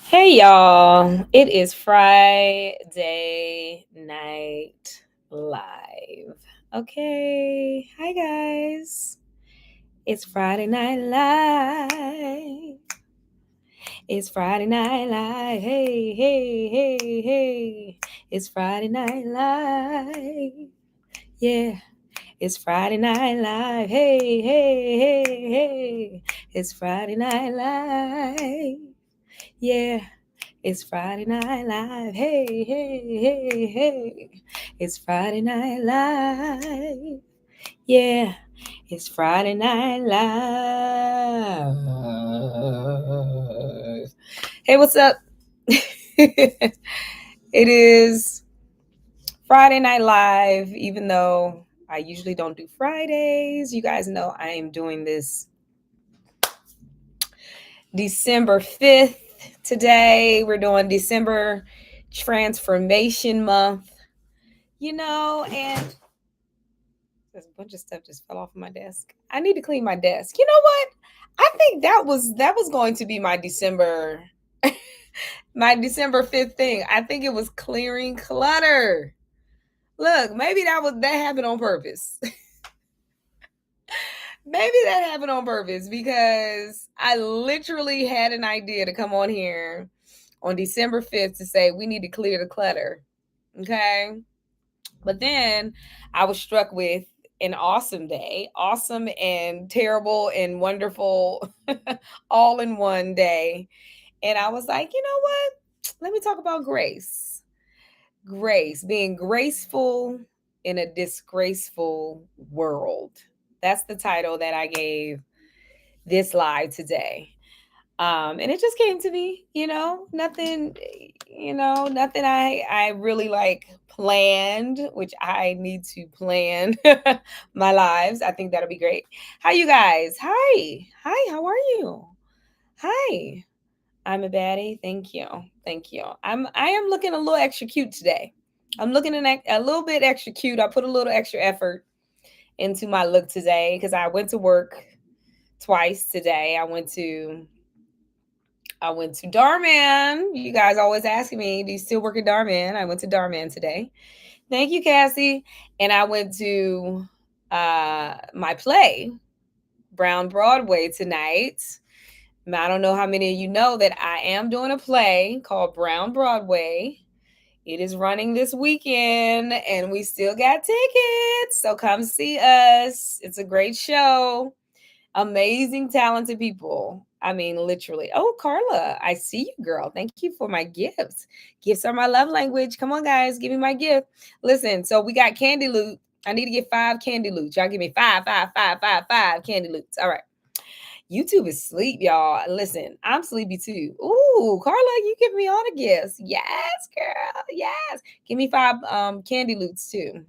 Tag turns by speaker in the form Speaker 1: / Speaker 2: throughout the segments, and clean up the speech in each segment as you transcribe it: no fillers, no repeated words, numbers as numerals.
Speaker 1: Hey y'all, it is Friday night live. Okay, hi guys. It's Friday night live. It's Friday night live. Hey, hey, hey, hey. It's Friday night live. Yeah, it's Friday night live. Hey, hey, hey, hey. It's Friday night live. Yeah. It's Friday Night Live. Hey, hey, hey, hey. It's Friday Night Live. Yeah, it's Friday Night Live. Hey, what's up? It is Friday Night Live, even though I usually don't do Fridays. You guys know I am doing this December 5th today. We're doing December Transformation Month. And there's a bunch of stuff just fell off of my desk. I need to clean my desk. You know what? I think that was going to be my December my December 5th thing. I think it was clearing clutter. Look, maybe that happened on purpose. Maybe that happened on purpose because I literally had an idea to come on here on December 5th to say we need to clear the clutter. Okay? But then I was struck with an awesome day, awesome and terrible and wonderful all in one day. And I was like, you know what? Let me talk about grace. Grace, being graceful in a disgraceful world. That's the title that I gave this live today. And it just came to me, nothing I really like planned, which I need to plan my lives. I think that'll be great. How you guys? Hi, how are you? Hi. I'm a baddie. Thank you. Thank you. I am looking a little extra cute today. I'm looking a little bit extra cute. I put a little extra effort into my look today because I went to work twice today. I went to Darman. You guys always asking me, do you still work at Darman? I went to Darman today. Thank you, Cassie. And I went to my play, Brown Broadway, tonight. I don't know how many of you know that I am doing a play called Brown Broadway. It is running this weekend and we still got tickets. So come see us. It's a great show. Amazing, talented people. I mean, literally. Oh, Carla, I see you, girl. Thank you for my gifts. Gifts are my love language. Come on, guys, give me my gift. Listen, so we got candy loot. I need to get 5 candy loots. Y'all give me five candy loots. All right. YouTube is sleep, y'all. Listen, I'm sleepy too. Ooh, Carla, you give me all the gifts. Yes, girl. Yes. Give me 5 candy loots too.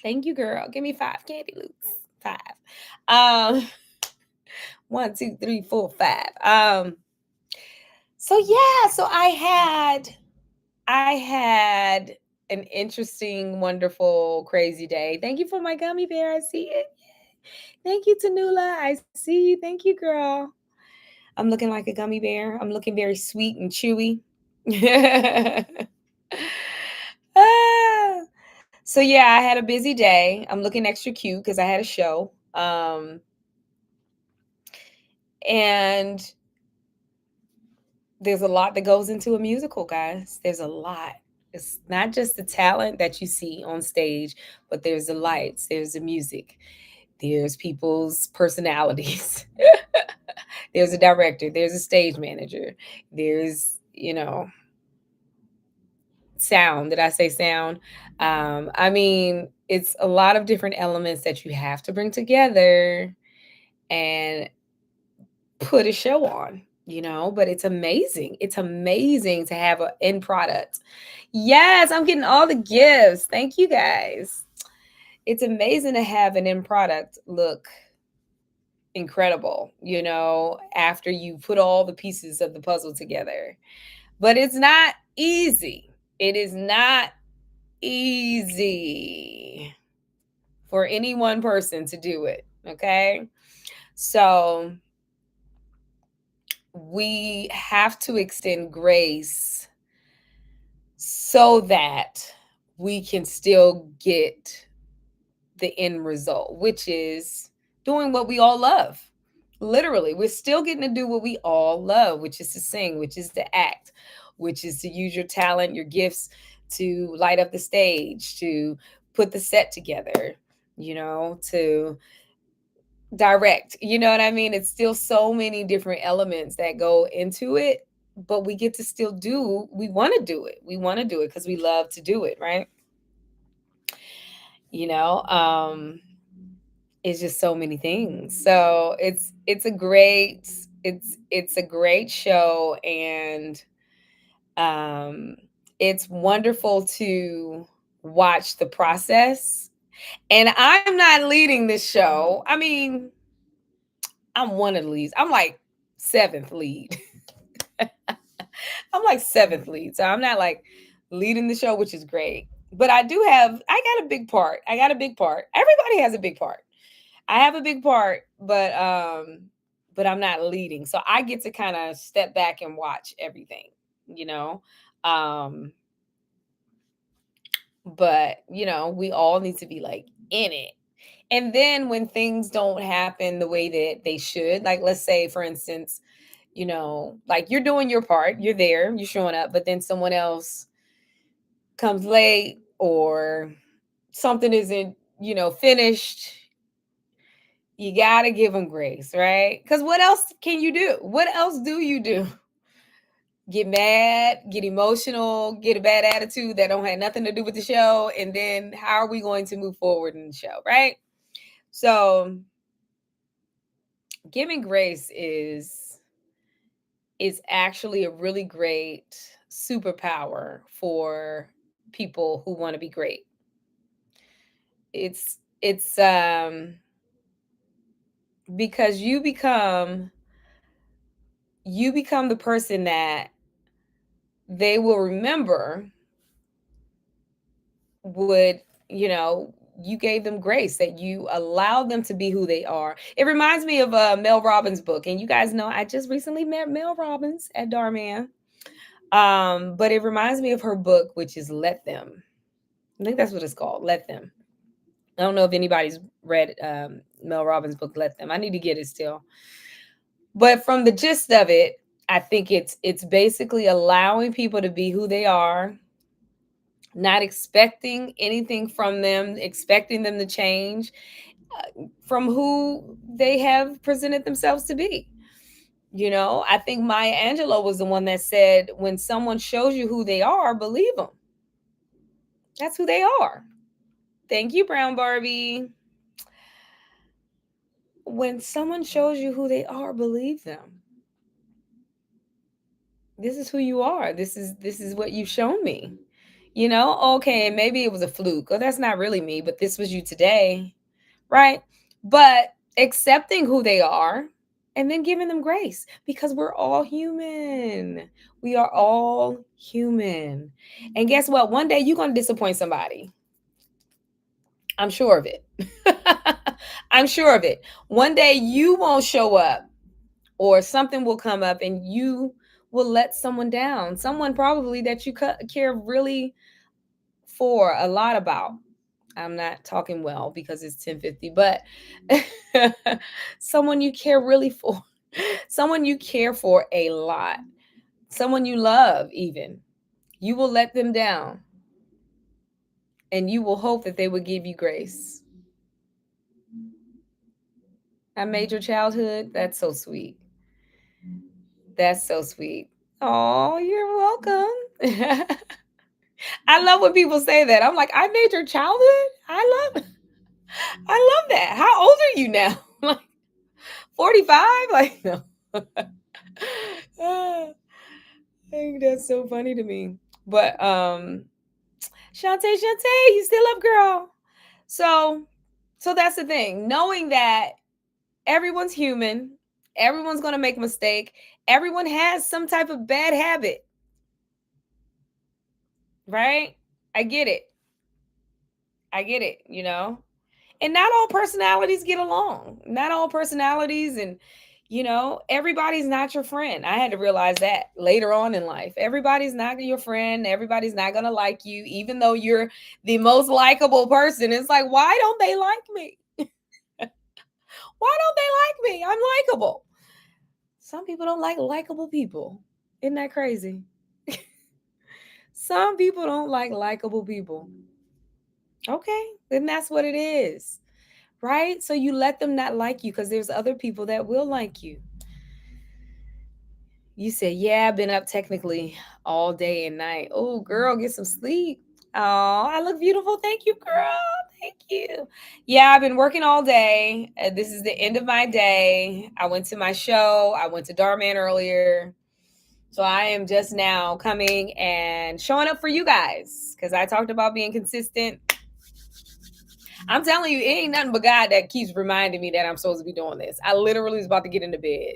Speaker 1: Thank you, girl. Give me 5 candy loots. 5. Um, 1, 2, 3, 4, 5. So yeah, so I had an interesting, wonderful, crazy day. Thank you for my gummy bear. I see it. Thank you, Tanula. I see you. Thank you, girl. I'm looking like a gummy bear. I'm looking very sweet and chewy. Ah. So yeah, I had a busy day. I'm looking extra cute because I had a show. And there's a lot that goes into a musical, guys. There's a lot. It's not just the talent that you see on stage, but there's the lights, there's the music, there's people's personalities. There's a director, there's a stage manager, there's, sound. Did I say sound? I mean, it's a lot of different elements that you have to bring together and put a show on, but it's amazing. It's amazing to have an end product. Yes, I'm getting all the gifts. Thank you guys. It's amazing to have an end product look incredible, after you put all the pieces of the puzzle together. But it's not easy. It is not easy for any one person to do it. Okay. So we have to extend grace so that we can still get the end result, which is doing what we all love. Literally, we're still getting to do what we all love, which is to sing, which is to act, which is to use your talent, your gifts to light up the stage, to put the set together, to direct. You know what I mean? It's still so many different elements that go into it, but we get to still do, we want to do it. We want to do it because we love to do it, right? You know, it's just so many things. So it's a great show, and um it's wonderful to watch the process. And I'm not leading this show. I mean, I'm one of the leads. I'm like seventh lead. I'm like seventh lead. So I'm not like leading the show, which is great. But I got a big part. I got a big part. Everybody has a big part. I have a big part, but I'm not leading. So I get to kind of step back and watch everything, you know. Um but we all need to be like in it. And then when things don't happen the way that they should, like let's say for instance, like you're doing your part, you're there, you're showing up, but then someone else comes late or something isn't, finished. You got to give them grace, right? Because what else can you do? What else do you do? Get mad, get emotional, get a bad attitude that don't have nothing to do with the show. And then how are we going to move forward in the show, right? So giving grace is actually a really great superpower for people who want to be great. It's because you become the person that they will remember would, you gave them grace, that you allowed them to be who they are. It reminds me of Mel Robbins' book. And you guys know I just recently met Mel Robbins at Darman. But it reminds me of her book, which is Let Them. I think that's what it's called, Let Them. I don't know if anybody's read Mel Robbins' book, Let Them. I need to get it still. But from the gist of it, I think it's basically allowing people to be who they are, not expecting anything from them, expecting them to change from who they have presented themselves to be. I think Maya Angelou was the one that said, when someone shows you who they are, believe them. That's who they are. Thank you, Brown Barbie. When someone shows you who they are, believe them. This is who you are. This is what you've shown me. Okay, maybe it was a fluke. Oh, that's not really me, but this was you today. Right? But accepting who they are and then giving them grace, because we're all human. We are all human. And guess what? One day you're going to disappoint somebody. I'm sure of it. I'm sure of it. One day you won't show up, or something will come up and you will let someone down. Someone probably that you care really for a lot about. I'm not talking well because it's 10:50, but someone you care really for, someone you care for a lot, someone you love even, you will let them down and you will hope that they will give you grace. I made your childhood. That's so sweet. That's so sweet. Oh, you're welcome. I love when people say that. I'm like, I made your childhood. I love that. How old are you now? Like 45? Like no. I think that's so funny to me. But Shantae, you still up, girl. So that's the thing. Knowing that everyone's human, everyone's gonna make a mistake, everyone has some type of bad habit, right? I get it. I get it. And not all personalities get along. Not all personalities, and Everybody's not your friend. I had to realize that later on in life. Everybody's not your friend. Everybody's not going to like you, even though you're the most likable person. It's like, why don't they like me? Why don't they like me? I'm likable. Some people don't like likable people. Isn't that crazy? Some people don't like likable people. Okay, then that's what it is. Right? So you let them not like you because there's other people that will like you. You said, yeah, I've been up technically all day and night. Oh, girl, get some sleep. Oh, I look beautiful. Thank you, girl. Thank you. Yeah, I've been working all day. This is the end of my day. I went to my show. I went to Darman earlier. So I am just now coming and showing up for you guys because I talked about being consistent. I'm telling you, it ain't nothing but God that keeps reminding me that I'm supposed to be doing this. I literally was about to get into bed.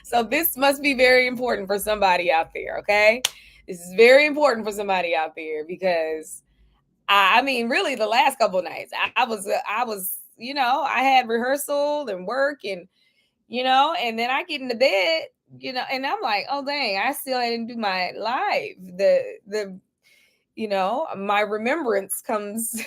Speaker 1: So this must be very important for somebody out there, okay? This is very important for somebody out there because I mean, really, the last couple of nights, I was, I had rehearsal and work, and and then I get into bed, and I'm like, oh dang, I still didn't do my live. My remembrance comes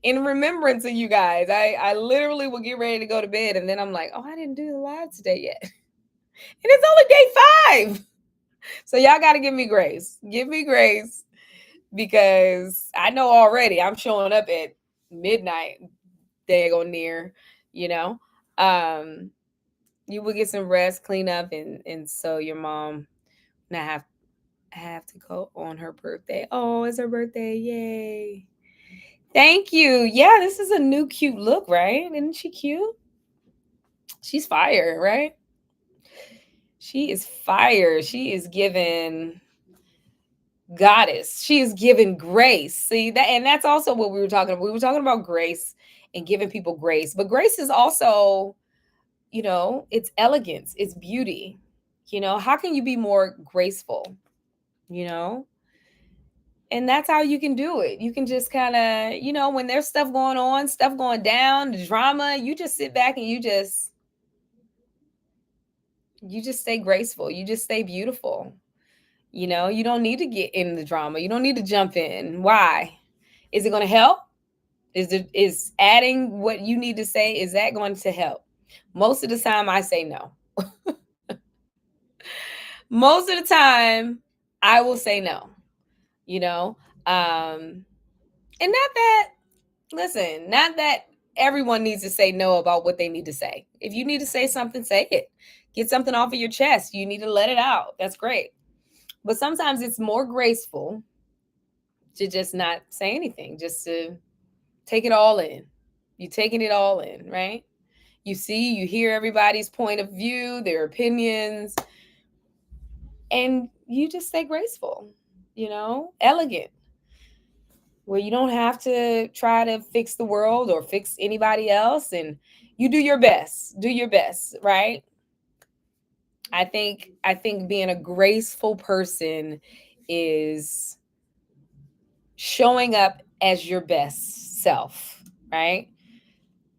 Speaker 1: in remembrance of you guys. I literally will get ready to go to bed, and then I'm like, oh, I didn't do the live today yet. And it's only day 5. So y'all got to give me grace. Give me grace because I know already I'm showing up at midnight. They go near, you know. Um, you will get some rest, clean up, and so your mom not have to go on her birthday. Oh, it's her birthday! Yay! Thank you. Yeah, this is a new cute look, right? Isn't she cute? She's fire, right? She is fire. She is given goddess. She is given grace. See that, and that's also what we were talking about. We were talking about grace and giving people grace, but grace is also, it's elegance, it's beauty. How can you be more graceful? You know, and that's how you can do it. You can just kind of, when there's stuff going on, stuff going down, the drama, you just sit back and you just stay graceful. You just stay beautiful. You don't need to get in the drama. You don't need to jump in. Why? Is it going to help? Is adding what you need to say, is that going to help? Most of the time I say no. Most of the time I will say no. You know, and not that everyone needs to say no about what they need to say. If you need to say something, say it. Get something off of your chest. You need to let it out. That's great. But sometimes it's more graceful to just not say anything, just to take it all in. You're taking it all in, right? You hear everybody's point of view, their opinions, and you just stay graceful, elegant, where you don't have to try to fix the world or fix anybody else, and you do your best. Do your best, right? I think being a graceful person is showing up as your best self, right?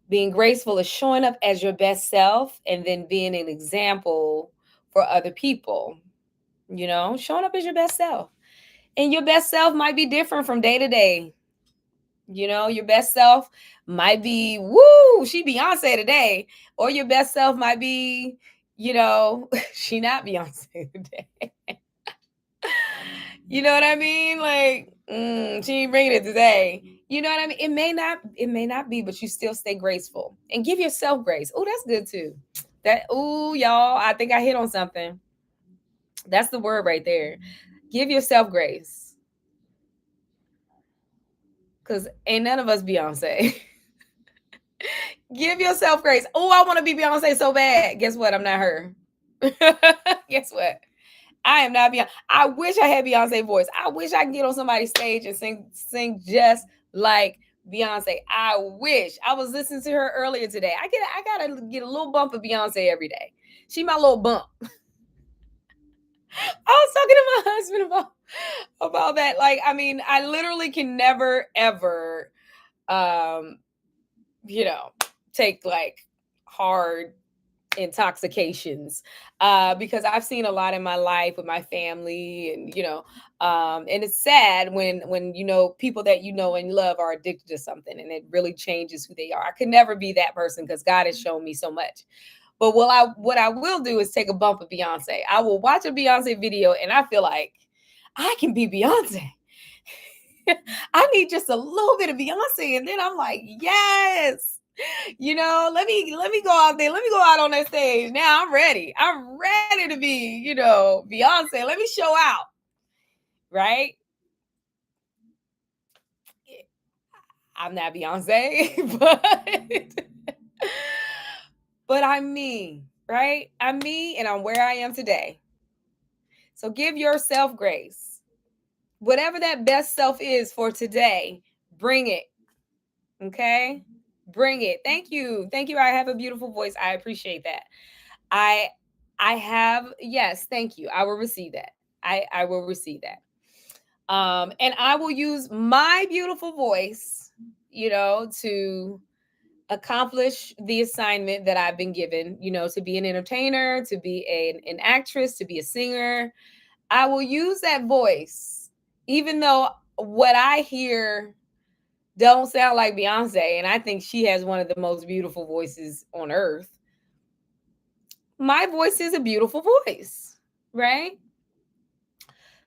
Speaker 1: Being graceful is showing up as your best self and then being an example for other people, showing up as your best self. And your best self might be different from day to day. Your best self might be, woo, she Beyonce today. Or your best self might be, she not Beyonce today. You know what I mean? Like, she ain't bringing it today. You know what I mean? It may not be, but you still stay graceful and give yourself grace. Oh, that's good too. Y'all, I think I hit on something. That's the word right there. Give yourself grace. Because ain't none of us Beyonce. Give yourself grace. Oh, I want to be Beyonce so bad. Guess what? I'm not her. Guess what? I am not Beyonce. I wish I had Beyonce voice. I wish I could get on somebody's stage and sing just like Beyonce. I wish. I was listening to her earlier today. I gotta get a little bump of Beyonce every day. She my little bump. I was talking to my husband about that. Like, I mean, I literally can never ever, um, take like hard intoxications, because I've seen a lot in my life with my family, and and it's sad when people that you know and love are addicted to something, and it really changes who they are. I could never be that person because God has shown me so much. But what I will do is take a bump of Beyonce. I will watch a Beyonce video and I feel like I can be Beyonce. I need just a little bit of Beyonce, and then I'm like, yes, let me go out there. Let me go out on that stage. Now I'm ready. I'm ready to be, Beyonce. Let me show out. Right? I'm not Beyonce, but I'm me, right? I'm me and I'm where I am today. So give yourself grace. Whatever that best self is for today, bring it. Okay? Bring it. Thank you. Thank you. I have a beautiful voice. I appreciate that. I I have, yes, thank you. I will receive that. I will receive that. And I will use my beautiful voice, to accomplish the assignment that I've been given, to be an entertainer, to be an actress, to be a singer. I will use that voice, even though what I hear don't sound like Beyonce, and I think she has one of the most beautiful voices on earth. My voice is a beautiful voice, right?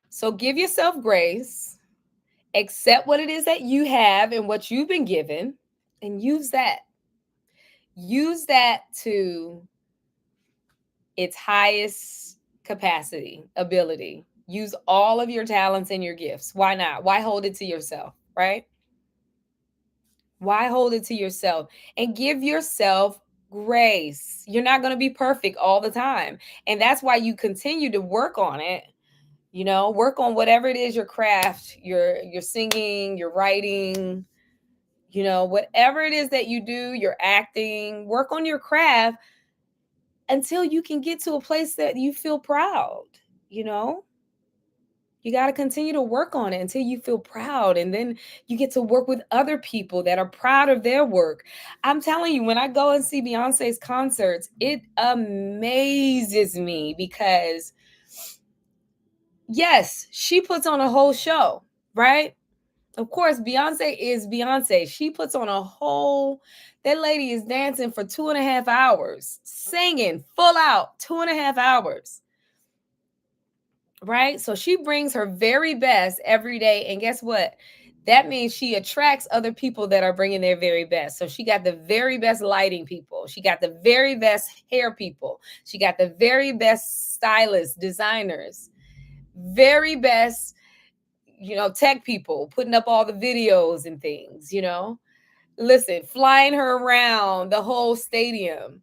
Speaker 1: So give yourself grace, accept what it is that you have and what you've been given, and use that. Use that to its highest capacity, ability. Use all of your talents and your gifts. Why not? Why hold it to yourself, right? Why hold it to yourself? And give yourself grace. You're not going to be perfect all the time. And that's why you continue to work on it. Work on whatever it is, your craft, your singing, your writing, whatever it is that you do, your acting, work on your craft until you can get to a place that you feel proud, you know? You got to continue to work on it until you feel proud. And then you get to work with other people that are proud of their work. I'm telling you, when I go and see Beyonce's concerts, it amazes me because, yes, she puts on a whole show, right? Of course, Beyonce is Beyonce. She puts on a whole, that lady is dancing for 2.5 hours, singing full out 2.5 hours. Right? So she brings her very best every day. And guess what? That means she attracts other people that are bringing their very best. So she got the very best lighting people. She got the very best hair people. She got the very best stylists, designers, very best, tech people putting up all the videos and things, Listen, flying her around the whole stadium,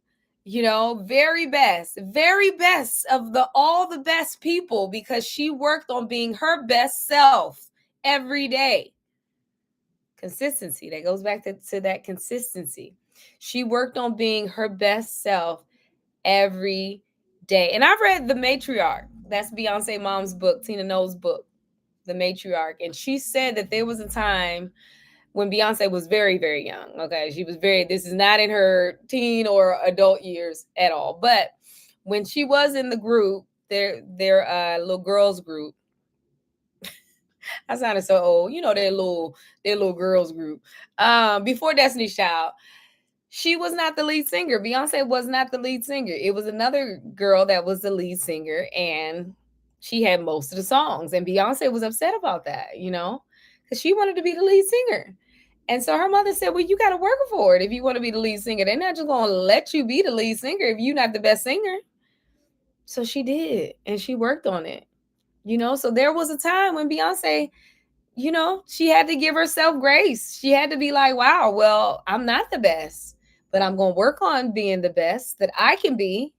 Speaker 1: very best of all the best people, because she worked on being her best self every day. Consistency, that goes back to that consistency. She worked on being her best self every day. And I've read The Matriarch. That's Beyonce mom's book, Tina Knowles' book, The Matriarch. And she said that there was a time when Beyonce was very, very young. Okay. This is not in her teen or adult years at all. But when she was in the group, their little girls group, I sounded so old, their little girls group. Before Destiny's Child, she was not the lead singer. Beyonce was not the lead singer. It was another girl that was the lead singer, and she had most of the songs. And Beyonce was upset about that, because she wanted to be the lead singer. And so her mother said, well, you got to work for it if you want to be the lead singer. They're not just going to let you be the lead singer if you're not the best singer. So she did, and she worked on it, So there was a time when Beyonce, she had to give herself grace. She had to be like, wow, well, I'm not the best, but I'm going to work on being the best that I can be.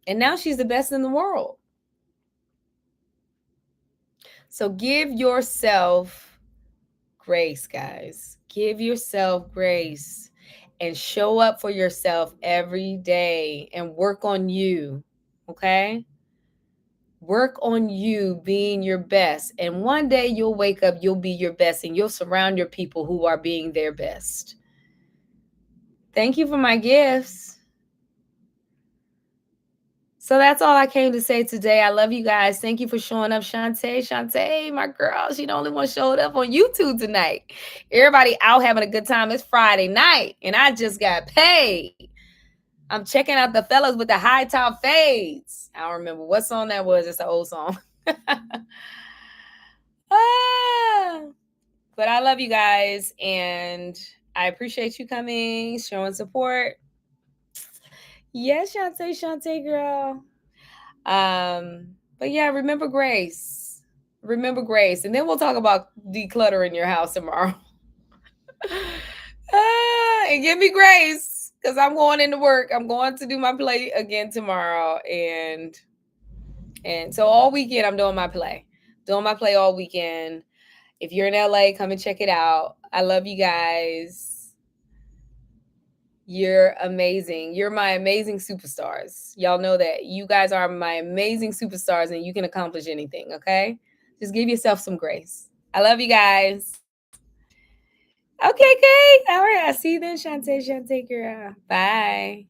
Speaker 1: And now she's the best in the world. So give yourself grace, guys. Give yourself grace and show up for yourself every day and work on you. Okay? Work on you being your best. And one day you'll wake up, you'll be your best, and you'll surround your people who are being their best. Thank you for my gifts. So that's all I came to say today. I love you guys. Thank you for showing up, Shantae. Shantae, my girl, she the only one showed up on YouTube tonight. Everybody out having a good time. It's Friday night, and I just got paid. I'm checking out the fellas with the high top fades. I don't remember what song that was. It's an old song. But I love you guys, and I appreciate you coming, showing support. Yes, Shantae, girl. But yeah, remember grace. Remember grace. And then we'll talk about decluttering your house tomorrow. And give me grace, because I'm going into work. I'm going to do my play again tomorrow. And so all weekend I'm doing my play. Doing my play all weekend. If you're in LA, come and check it out. I love you guys. You're amazing. You're my amazing superstars. Y'all know that. You guys are my amazing superstars, and you can accomplish anything, okay? Just give yourself some grace. I love you guys. Okay, great. All right. I'll see you then, Shantae, girl. Bye.